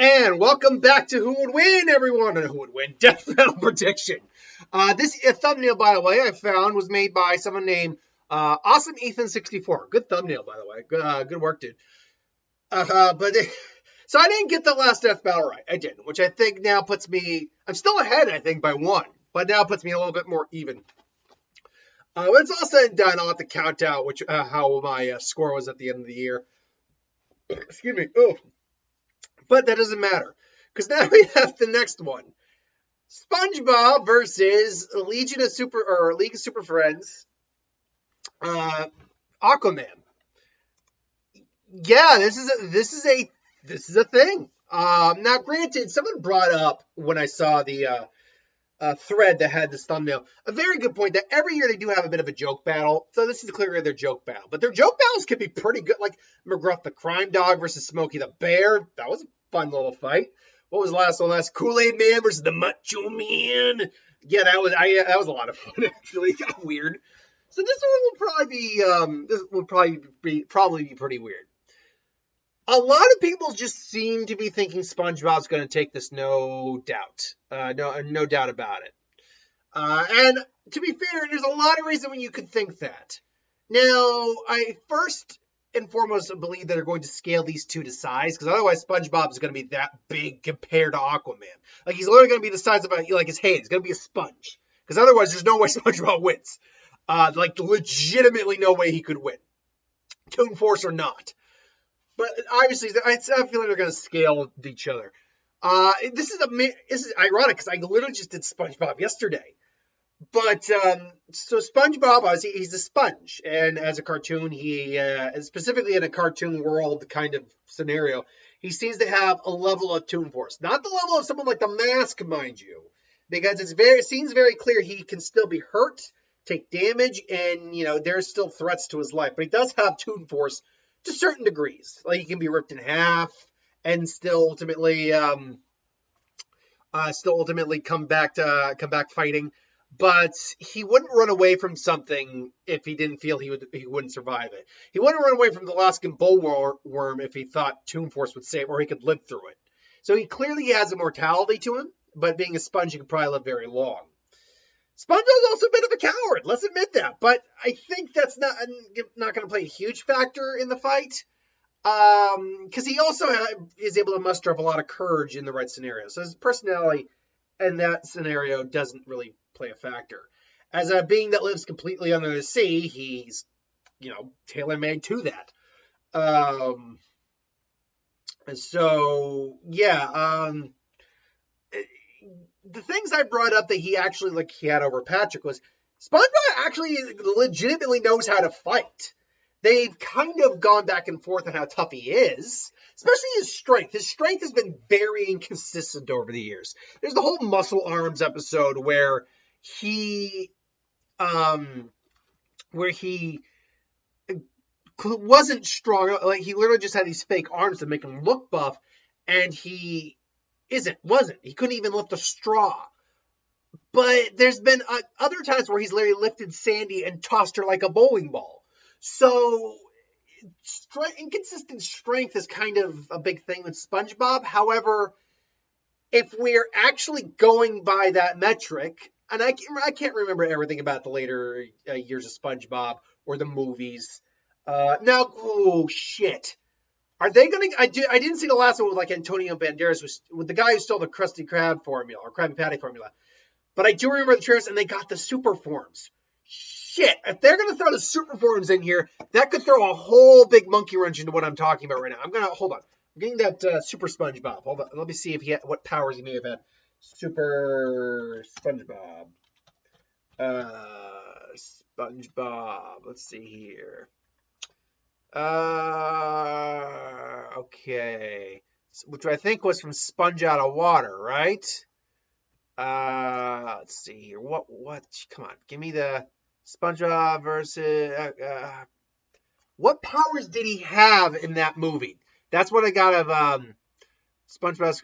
And welcome back to Who Would Win, everyone, and Who Would Win Death Battle Prediction. This thumbnail, by the way, I found was made by someone named Awesome Ethan64. Good thumbnail, by the way. Good work, dude. So I didn't get the last Death Battle right. I didn't, which I think now puts me. I'm still ahead, I think, by one, but now puts me a little bit more even. When it's all said and done, I'll have to count out how my score was at the end of the year. Excuse me. Oh. But that doesn't matter, because now we have the next one. SpongeBob versus League of Super Friends. Aquaman. Yeah, this is a thing. Now, granted, someone brought up when I saw the thread that had this thumbnail a very good point that every year they do have a bit of a joke battle. So this is clearly their joke battle, but their joke battles can be pretty good. Like McGruff the Crime Dog versus Smokey the Bear. That was a fun little fight. What was the last one? Kool-Aid Man versus the Macho Man. Yeah, that was a lot of fun actually. It got weird. So this one will probably be pretty weird. A lot of people just seem to be thinking SpongeBob's going to take this, no doubt. No doubt about it. And to be fair, there's a lot of reason when you could think that. Now, I first and foremost believe that they're going to scale these two to size, because otherwise SpongeBob is going to be that big compared to Aquaman. Like, he's literally going to be the size of his head. He's going to be a sponge. Because otherwise there's no way SpongeBob wins. Legitimately no way he could win. Toon Force or not. But obviously, I feel like they're going to scale with each other. This is ironic, because I literally just did SpongeBob yesterday. But, so SpongeBob, obviously, he's a sponge. And as a cartoon, he, specifically in a cartoon world kind of scenario, he seems to have a level of Toon Force. Not the level of someone like the Mask, mind you. Because it seems very clear he can still be hurt, take damage, and, there's still threats to his life. But he does have Toon Force to certain degrees. Like, he can be ripped in half and still ultimately come back fighting. But he wouldn't run away from something if he didn't feel he wouldn't survive it. He wouldn't run away from the Alaskan bullworm if he thought Toon Force would save, or he could live through it. So he clearly has a mortality to him, but being a sponge, he could probably live very long. SpongeBob's also a bit of a coward, let's admit that. But I think that's not going to play a huge factor in the fight. Because he also is able to muster up a lot of courage in the right scenario. So his personality in that scenario doesn't really play a factor. As a being that lives completely under the sea, he's, tailor-made to that. The things I brought up that he actually, he had over Patrick was, SpongeBob actually legitimately knows how to fight. They've kind of gone back and forth on how tough he is, especially his strength. His strength has been very inconsistent over the years. There's the whole Muscle Arms episode where he wasn't strong. Like, he literally just had these fake arms to make him look buff, and he wasn't. He couldn't even lift a straw. But there's been other times where he's literally lifted Sandy and tossed her like a bowling ball. So, inconsistent strength is kind of a big thing with SpongeBob. However, if we're actually going by that metric, and I can't remember everything about the later years of SpongeBob or the movies. Oh shit. Are they going to... I didn't see the last one with Antonio Banderas, with the guy who stole the Krusty Krab formula, or Krabby Patty formula. But I do remember the trailers, and they got the super forms. Shit, if they're going to throw the super forms in here, that could throw a whole big monkey wrench into what I'm talking about right now. Hold on. I'm getting that Super SpongeBob. Hold on. Let me see what powers he may have had. Super SpongeBob. SpongeBob. Let's see here. Okay. Which I think was from Sponge Out of Water, right? Let's see here. What? Come on. Give me the SpongeBob versus... what powers did he have in that movie? That's what I got of Sponge Out of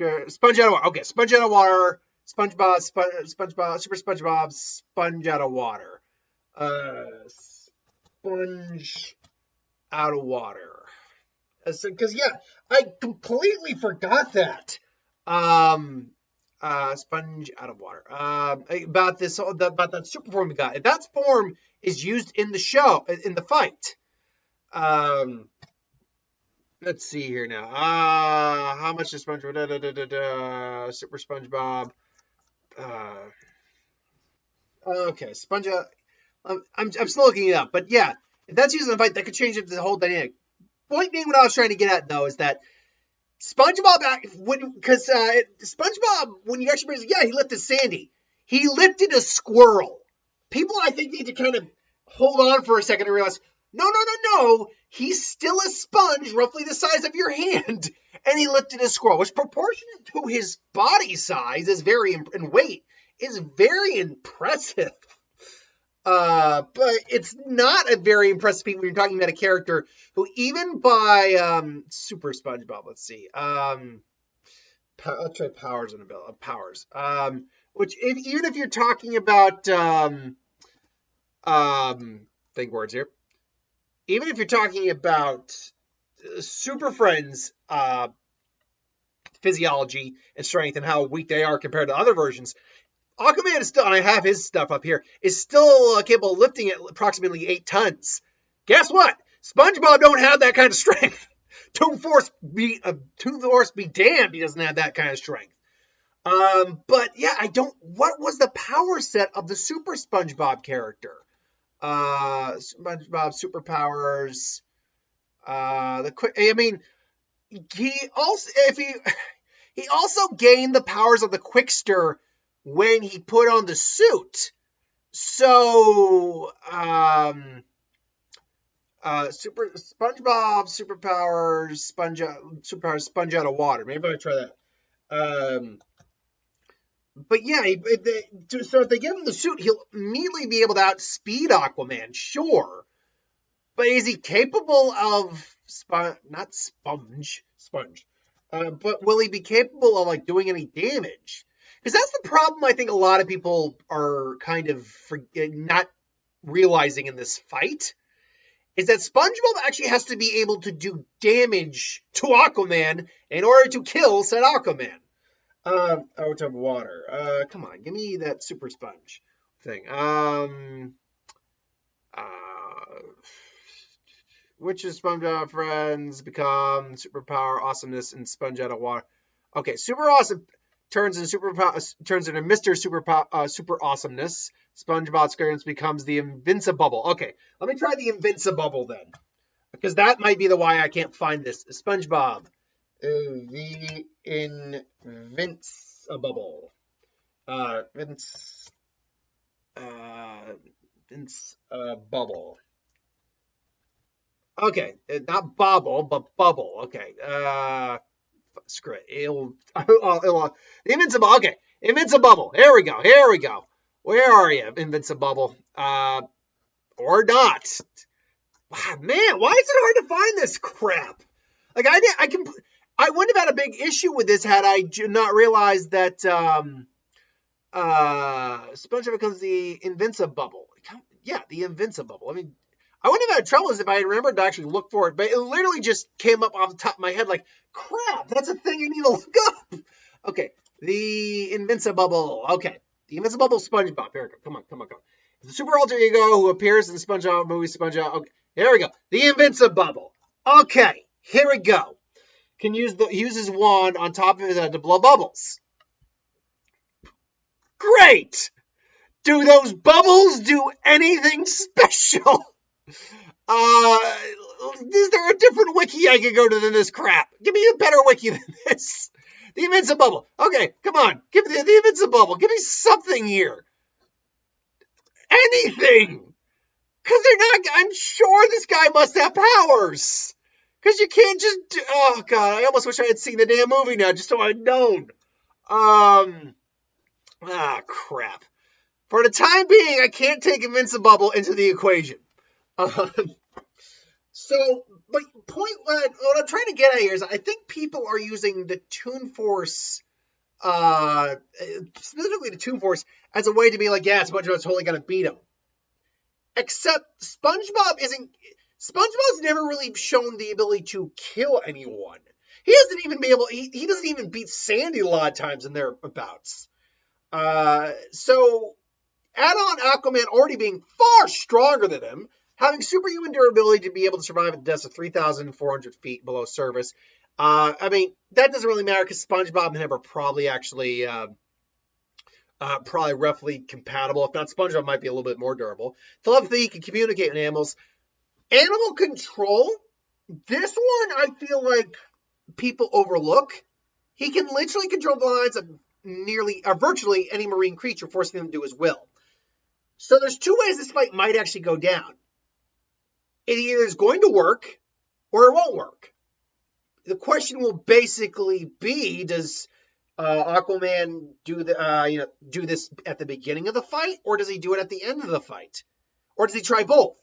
Water. Okay, Sponge Out of Water, SpongeBob, Super SpongeBob, Sponge Out of Water. Sponge Out of Water. Because, yeah, I completely forgot that. Sponge out of water. About that super form we got. If that form is used in the show, in the fight. Let's see here now. How much is SpongeBob? Super SpongeBob. Okay, I'm still looking it up, but yeah, if that's used in the fight, that could change the whole dynamic. Point being, what I was trying to get at though is that SpongeBob, SpongeBob, when you actually realize, yeah, he lifted Sandy. He lifted a squirrel. People, I think, need to kind of hold on for a second and realize, no. He's still a sponge, roughly the size of your hand, and he lifted a squirrel, which proportionate to his body size and weight is very impressive. But it's not a very impressive feat when you're talking about a character who, even by Super SpongeBob, let's see, let's try powers and ability powers. Which even if you're talking about think words here, even if you're talking about Super Friends physiology and strength and how weak they are compared to other versions, Aquaman is still, and I have his stuff up here, is still capable of lifting at approximately 8 tons. Guess what? SpongeBob don't have that kind of strength. Toon Force be damned, he doesn't have that kind of strength. But yeah, what was the power set of the Super SpongeBob character? SpongeBob superpowers. He also gained the powers of the Quickster when he put on the suit. So, Super SpongeBob superpowers, sponge out of water. Maybe I'll try that. But yeah, so if they give him the suit, he'll immediately be able to outspeed Aquaman, sure. But is he capable of but will he be capable of like doing any damage? Because that's the problem I think a lot of people are kind of not realizing in this fight, is that SpongeBob actually has to be able to do damage to Aquaman in order to kill said Aquaman. Out of water. Come on, give me that super sponge thing. Which is SpongeBob friends become superpower awesomeness and sponge out of water. Okay, super awesome turns into Mr. Super awesomeness. SpongeBob Squarepants becomes the Invincibubble. Okay, let me try the Invincibubble then, because that might be the why I can't find this. SpongeBob. The Invincibubble. Bubble. Okay, not bobble, but bubble. Okay. Screw it. The Invincible. Okay, Invincibubble. Here we go. Where are you, Invincibubble? Or not? Wow, man, why is it hard to find this crap? Like I wouldn't have had a big issue with this had I not realized that SpongeBob becomes the Invincibubble. Yeah, the Invincibubble. I mean, I wouldn't have had trouble if I had remembered to actually look for it, but it literally just came up off the top of my head like, crap, that's a thing I need to look up. Okay, the Invincibubble. Okay, the Invincibubble SpongeBob. Here we go. Come on. The super alter ego who appears in the SpongeBob movie, SpongeBob. Okay, here we go. The Invincibubble. Okay, here we go. Can use his wand on top of his head to blow bubbles. Great! Do those bubbles do anything special? Is there a different wiki I can go to than this crap? Give me a better wiki than this. The Invincibubble. Okay, come on. Give me the Invincibubble. Give me something here. Anything. Because I'm sure this guy must have powers. Because you can't just oh god, I almost wish I had seen the damn movie now, just so I'd known. Crap. For the time being, I can't take Invincibubble into the equation. So, but what I'm trying to get at here is I think people are using the Toon Force, specifically the Toon Force, as a way to be like, yeah, SpongeBob's totally gonna beat him. Except SpongeBob's never really shown the ability to kill anyone. he doesn't even beat Sandy a lot of times in their bouts. So add on Aquaman already being far stronger than him, having superhuman durability to be able to survive at depths of 3,400 feet below surface. I mean, that doesn't really matter because SpongeBob and him are probably actually probably roughly compatible. If not, SpongeBob might be a little bit more durable. Telepathy, can communicate with animals. Animal control, this one I feel like people overlook. He can literally control the minds of virtually any marine creature, forcing them to do his will. So there's two ways this fight might actually go down. It either is going to work or it won't work. The question will basically be, does Aquaman do this at the beginning of the fight, or does he do it at the end of the fight? Or does he try both?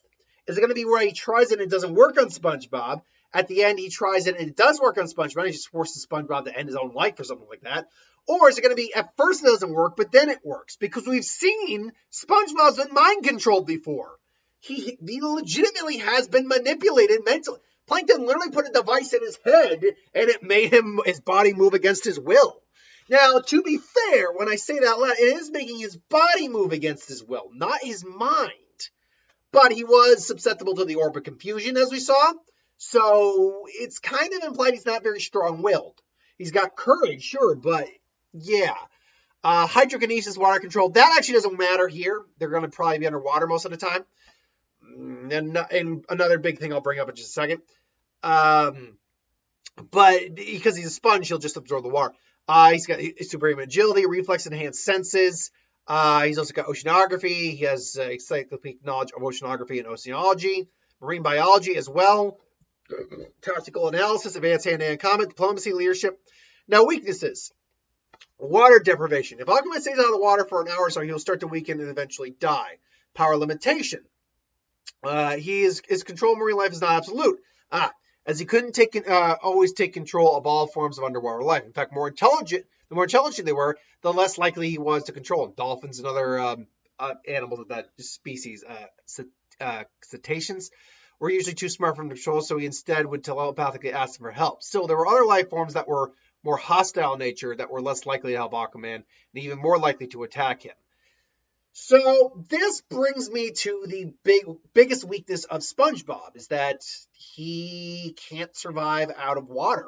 Is it going to be where he tries it and it doesn't work on SpongeBob? At the end, he tries it and it does work on SpongeBob, and he just forces SpongeBob to end his own life or something like that? Or is it going to be, at first it doesn't work, but then it works? Because we've seen SpongeBob's been mind controlled before. He legitimately has been manipulated mentally. Plankton literally put a device in his head, and it made his body move against his will. Now, to be fair, when I say that loud, it is making his body move against his will, not his mind. But he was susceptible to the orb of confusion, as we saw. So it's kind of implied he's not very strong-willed. He's got courage, sure, but yeah. Hydrokinesis, water control, that actually doesn't matter here. They're going to probably be underwater most of the time. And another big thing I'll bring up in just a second. But because he's a sponge, he'll just absorb the water. He's got superhuman agility, reflex, enhanced senses. He's also got oceanography. He has encyclopedic knowledge of oceanography and oceanology, marine biology as well, tactical analysis, advanced hand-to-hand combat, diplomacy, leadership. Now, weaknesses. Water deprivation. If Aquaman stays out of the water for an hour or so, he'll start to weaken and eventually die. Power limitation. His control of marine life is not absolute. As he couldn't always take control of all forms of underwater life. In fact, the more intelligent they were, the less likely he was to control them. Dolphins and other animals of that species, cetaceans, were usually too smart for him to control, so he instead would telepathically ask them for help. Still, there were other life forms that were more hostile in nature that were less likely to help Aquaman and even more likely to attack him. So this brings me to the biggest weakness of SpongeBob, is that he can't survive out of water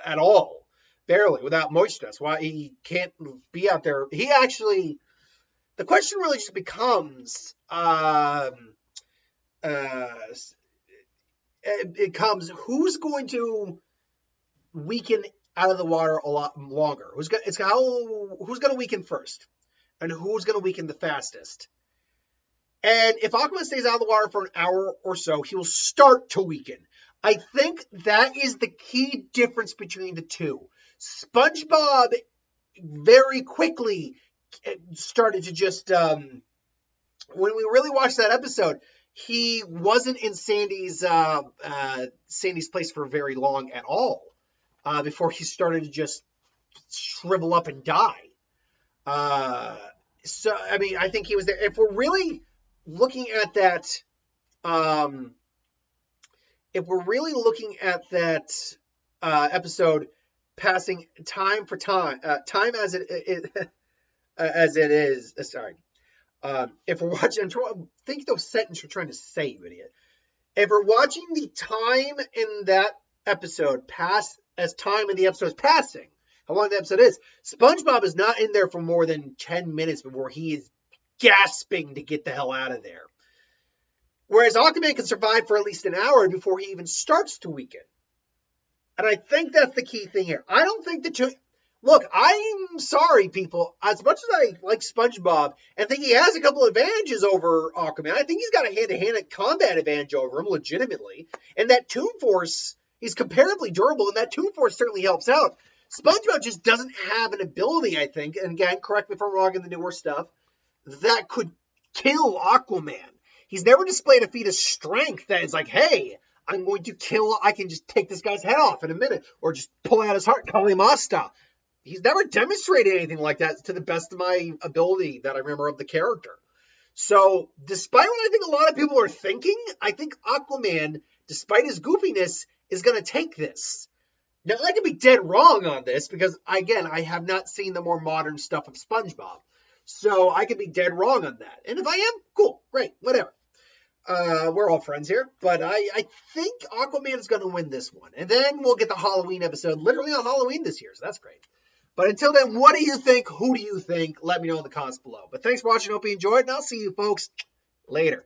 at all, barely, without moisture. That's why he can't be out there. The question really just becomes, who's going to weaken out of the water a lot longer? Who's going to weaken first? And who's going to weaken the fastest? And if Aquaman stays out of the water for an hour or so, he will start to weaken. I think that is the key difference between the two. SpongeBob very quickly started to just, when we really watched that episode, he wasn't in Sandy's place for very long at all, before he started to just shrivel up and die. So, I mean, I think he was there. If we're really looking at that, episode passing time for time, time as it is, sorry. If we're watching, think those sentences we're trying to say, you idiot. If we're watching the time in that episode pass as time in the episode is passing, how long the episode is, SpongeBob is not in there for more than 10 minutes before he is gasping to get the hell out of there. Whereas Aquaman can survive for at least an hour before he even starts to weaken. And I think that's the key thing here. I don't think the two... Look, I'm sorry, people. As much as I like SpongeBob and think he has a couple advantages over Aquaman, I think he's got a hand-to-hand combat advantage over him, legitimately. And that Toon Force, he's comparably durable, and that Toon Force certainly helps out. SpongeBob just doesn't have an ability, I think, and again, correct me if I'm wrong in the newer stuff, that could kill Aquaman. He's never displayed a feat of strength that is like, hey, I can just take this guy's head off in a minute, or just pull out his heart, call him Asta. He's never demonstrated anything like that to the best of my ability that I remember of the character. So, despite what I think a lot of people are thinking, I think Aquaman, despite his goofiness, is going to take this. Now, I could be dead wrong on this because, again, I have not seen the more modern stuff of SpongeBob. So I could be dead wrong on that. And if I am, cool, great, whatever. We're all friends here. But I think Aquaman is going to win this one. And then we'll get the Halloween episode literally on Halloween this year. So that's great. But until then, what do you think? Who do you think? Let me know in the comments below. But thanks for watching. Hope you enjoyed. And I'll see you folks later.